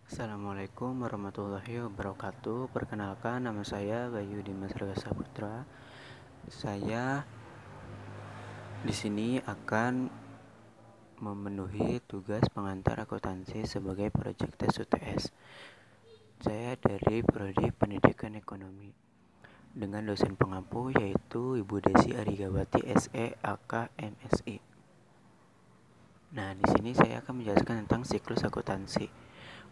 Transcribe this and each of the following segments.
Assalamualaikum warahmatullahi wabarakatuh. Perkenalkan, nama saya Bayu Dimas Rega Saputra. Saya di sini akan memenuhi tugas pengantar akuntansi sebagai project test UTS. Saya dari Prodi Pendidikan Ekonomi dengan dosen pengampu yaitu Ibu Desi Arigawati SE AK MSI. Nah, di sini saya akan menjelaskan tentang siklus akuntansi.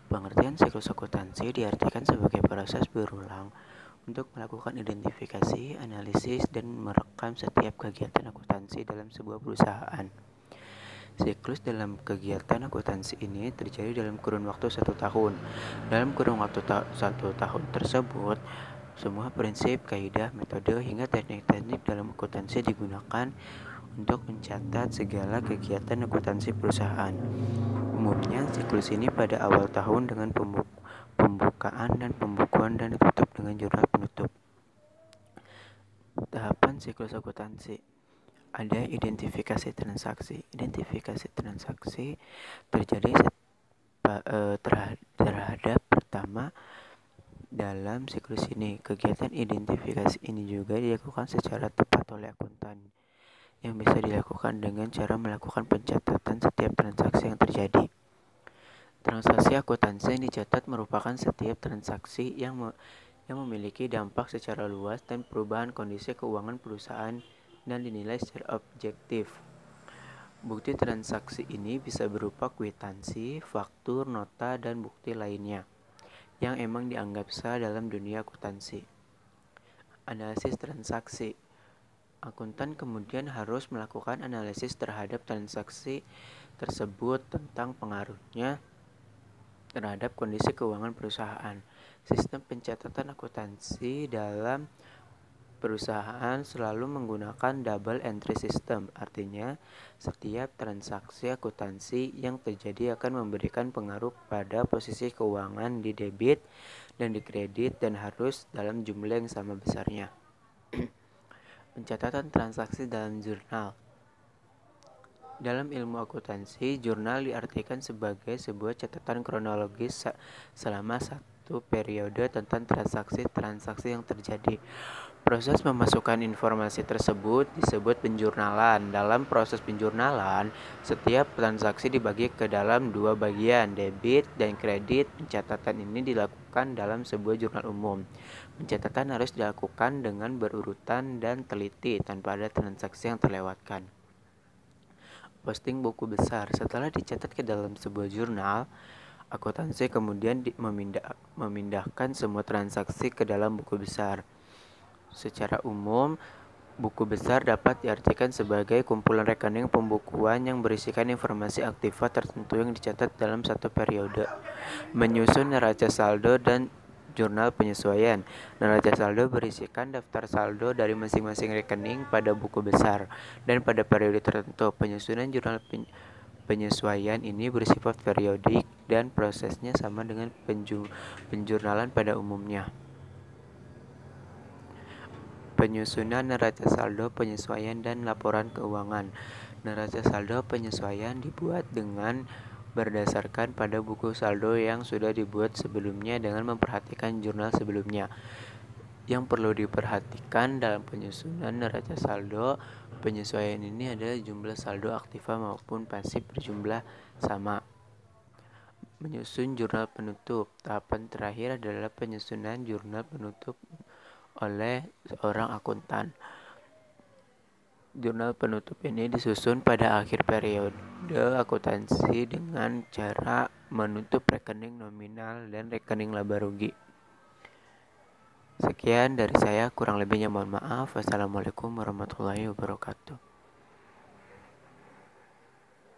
Pengertian siklus akuntansi diartikan sebagai proses berulang untuk melakukan identifikasi, analisis, dan merekam setiap kegiatan akuntansi dalam sebuah perusahaan. Siklus dalam kegiatan akuntansi ini terjadi dalam kurun waktu 1 tahun. Dalam kurun waktu 1 tahun tersebut, semua prinsip, kaidah, metode, hingga teknik-teknik dalam akuntansi digunakan untuk mencatat segala kegiatan akuntansi perusahaan. Umumnya, siklus ini pada awal tahun dengan pembukaan dan pembukuan dan ditutup dengan jurnal penutup. Tahapan siklus akuntansi. Ada identifikasi transaksi. Identifikasi transaksi terjadi terhadap pertama dalam siklus ini. Kegiatan identifikasi ini juga dilakukan secara tepat oleh akuntan, yang bisa dilakukan dengan cara melakukan pencatatan setiap transaksi yang terjadi. Transaksi akuntansi yang dicatat merupakan setiap transaksi yang memiliki dampak secara luas dan perubahan kondisi keuangan perusahaan dan dinilai secara objektif. Bukti transaksi ini bisa berupa kwitansi, faktur, nota, dan bukti lainnya yang emang dianggap sah dalam dunia akuntansi. Analisis transaksi. Akuntan kemudian harus melakukan analisis terhadap transaksi tersebut tentang pengaruhnya terhadap kondisi keuangan perusahaan. Sistem pencatatan akuntansi dalam perusahaan selalu menggunakan double entry system, artinya setiap transaksi akuntansi yang terjadi akan memberikan pengaruh pada posisi keuangan di debit dan di kredit dan harus dalam jumlah yang sama besarnya. Pencatatan transaksi dalam jurnal. Dalam ilmu akuntansi, jurnal diartikan sebagai sebuah catatan kronologis selama satu periode tentang transaksi-transaksi yang terjadi. Proses memasukkan informasi tersebut disebut penjurnalan. Dalam proses penjurnalan, setiap transaksi dibagi ke dalam 2 bagian, debit dan kredit. Pencatatan ini dilakukan dalam sebuah jurnal umum. Pencatatan harus dilakukan dengan berurutan dan teliti tanpa ada transaksi yang terlewatkan. Posting buku besar. Setelah dicatat ke dalam sebuah jurnal, akuntansi kemudian memindahkan semua transaksi ke dalam buku besar. Secara umum, buku besar dapat diartikan sebagai kumpulan rekening pembukuan yang berisikan informasi aktiva tertentu yang dicatat dalam satu periode. Menyusun neraca saldo dan jurnal penyesuaian. Neraca saldo berisikan daftar saldo dari masing-masing rekening pada buku besar dan pada periode tertentu. Penyusunan jurnal penyesuaian ini bersifat periodik dan prosesnya sama dengan penjurnalan pada umumnya. Penyusunan neraca saldo penyesuaian dan laporan keuangan. Neraca saldo penyesuaian dibuat dengan berdasarkan pada buku saldo yang sudah dibuat sebelumnya dengan memperhatikan jurnal sebelumnya. Yang perlu diperhatikan dalam penyusunan neraca saldo penyesuaian ini adalah jumlah saldo aktiva maupun pasif berjumlah sama. Menyusun jurnal penutup. Tahapan terakhir adalah penyusunan jurnal penutup oleh seorang akuntan. Jurnal penutup ini disusun pada akhir periode akuntansi dengan cara menutup rekening nominal dan rekening laba rugi. Sekian dari saya, kurang lebihnya mohon maaf. Wassalamualaikum warahmatullahi wabarakatuh.